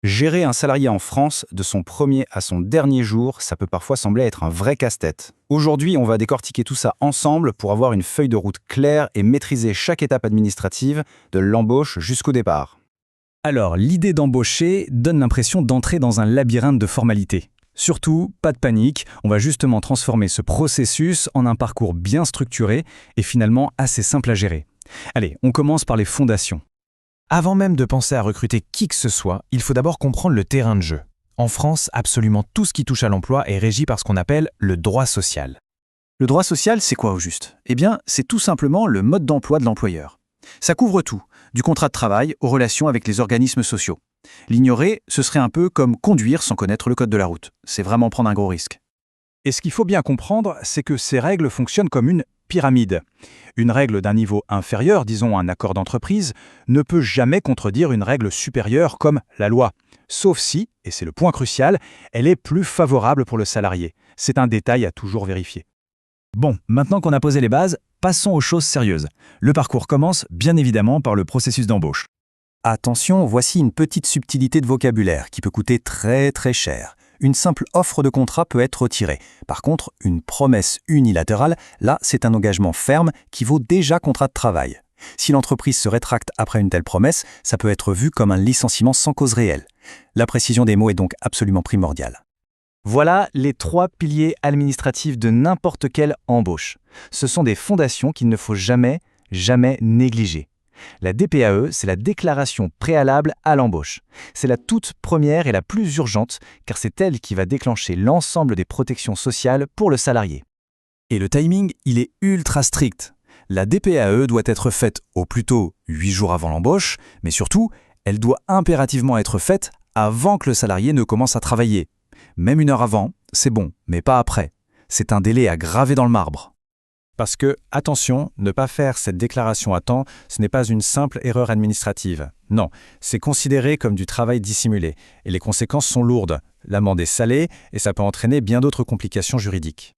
Gérer un salarié en France, de son premier à son dernier jour, ça peut parfois sembler être un vrai casse-tête. Aujourd'hui, on va décortiquer tout ça ensemble pour avoir une feuille de route claire et maîtriser chaque étape administrative, de l'embauche jusqu'au départ. Alors, l'idée d'embaucher donne l'impression d'entrer dans un labyrinthe de formalités. Surtout, pas de panique, on va justement transformer ce processus en un parcours bien structuré et finalement assez simple à gérer. Allez, on commence par les fondations. Avant même de penser à recruter qui que ce soit, il faut d'abord comprendre le terrain de jeu. En France, absolument tout ce qui touche à l'emploi est régi par ce qu'on appelle le droit social. Le droit social, c'est quoi au juste? Eh bien, c'est tout simplement le mode d'emploi de l'employeur. Ça couvre tout, du contrat de travail aux relations avec les organismes sociaux. L'ignorer, ce serait un peu comme conduire sans connaître le code de la route. C'est vraiment prendre un gros risque. Et ce qu'il faut bien comprendre, c'est que ces règles fonctionnent comme une pyramide. Une règle d'un niveau inférieur, disons un accord d'entreprise, ne peut jamais contredire une règle supérieure comme la loi. Sauf si, et c'est le point crucial, elle est plus favorable pour le salarié. C'est un détail à toujours vérifier. Bon, maintenant qu'on a posé les bases, passons aux choses sérieuses. Le parcours commence bien évidemment par le processus d'embauche. Attention, voici une petite subtilité de vocabulaire qui peut coûter très très cher. Une simple offre de contrat peut être retirée. Par contre, une promesse unilatérale, là, c'est un engagement ferme qui vaut déjà contrat de travail. Si l'entreprise se rétracte après une telle promesse, ça peut être vu comme un licenciement sans cause réelle. La précision des mots est donc absolument primordiale. Voilà les 3 piliers administratifs de n'importe quelle embauche. Ce sont des fondations qu'il ne faut jamais négliger. La DPAE, c'est la déclaration préalable à l'embauche. C'est la toute première et la plus urgente, car c'est elle qui va déclencher l'ensemble des protections sociales pour le salarié. Et le timing, il est ultra strict. La DPAE doit être faite au plus tôt 8 jours avant l'embauche, mais surtout, elle doit impérativement être faite avant que le salarié ne commence à travailler. Même 1 heure avant, c'est bon, mais pas après. C'est un délai à graver dans le marbre. Parce que, attention, ne pas faire cette déclaration à temps, ce n'est pas une simple erreur administrative. Non, c'est considéré comme du travail dissimulé. Et les conséquences sont lourdes. L'amende est salée et ça peut entraîner bien d'autres complications juridiques.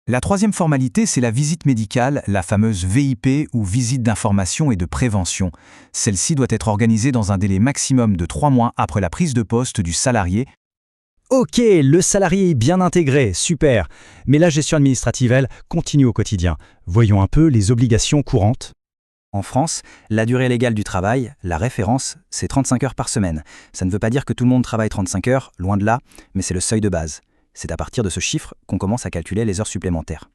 La troisième formalité, c'est la visite médicale, la fameuse VIP ou visite d'information et de prévention. Celle-ci doit être organisée dans un délai maximum de 3 mois après la prise de poste du salarié. Ok, le salarié est bien intégré, super. Mais la gestion administrative, elle, continue au quotidien. Voyons un peu les obligations courantes. En France, la durée légale du travail, la référence, c'est 35 heures par semaine. Ça ne veut pas dire que tout le monde travaille 35 heures, loin de là, mais c'est le seuil de base. C'est à partir de ce chiffre qu'on commence à calculer les heures supplémentaires.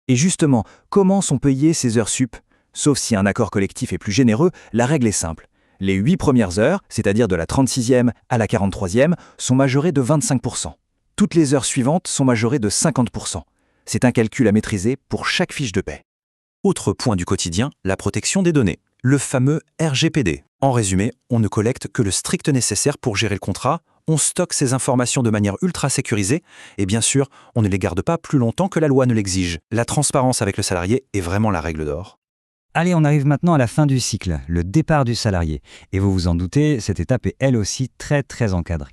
Et justement, comment sont payées ces heures sup? Sauf si un accord collectif est plus généreux, la règle est simple. Les 8 premières heures, c'est-à-dire de la 36e à la 43e, sont majorées de 25%. Toutes les heures suivantes sont majorées de 50%. C'est un calcul à maîtriser pour chaque fiche de paie. Autre point du quotidien, la protection des données, le fameux RGPD. En résumé, on ne collecte que le strict nécessaire pour gérer le contrat, on stocke ces informations de manière ultra sécurisée, et bien sûr, on ne les garde pas plus longtemps que la loi ne l'exige. La transparence avec le salarié est vraiment la règle d'or. Allez, on arrive maintenant à la fin du cycle, le départ du salarié. Et vous vous en doutez, cette étape est elle aussi très encadrée.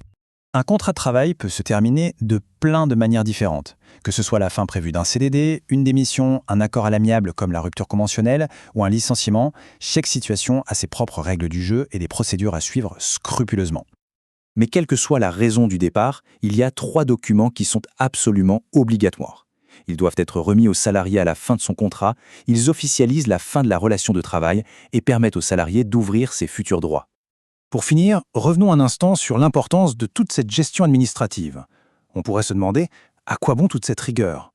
Un contrat de travail peut se terminer de plein de manières différentes. Que ce soit la fin prévue d'un CDD, une démission, un accord à l'amiable comme la rupture conventionnelle ou un licenciement, chaque situation a ses propres règles du jeu et des procédures à suivre scrupuleusement. Mais quelle que soit la raison du départ, il y a 3 documents qui sont absolument obligatoires. Ils doivent être remis au salarié à la fin de son contrat, ils officialisent la fin de la relation de travail et permettent au salarié d'ouvrir ses futurs droits. Pour finir, revenons un instant sur l'importance de toute cette gestion administrative. On pourrait se demander, à quoi bon toute cette rigueur?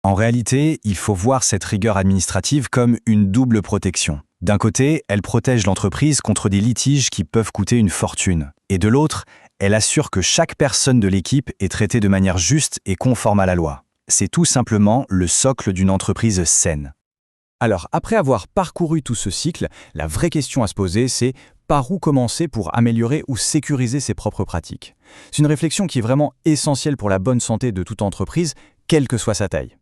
En réalité, il faut voir cette rigueur administrative comme une double protection. D'un côté, elle protège l'entreprise contre des litiges qui peuvent coûter une fortune. Et de l'autre, elle assure que chaque personne de l'équipe est traitée de manière juste et conforme à la loi. C'est tout simplement le socle d'une entreprise saine. Alors, après avoir parcouru tout ce cycle, la vraie question à se poser, c'est par où commencer pour améliorer ou sécuriser ses propres pratiques? C'est une réflexion qui est vraiment essentielle pour la bonne santé de toute entreprise, quelle que soit sa taille.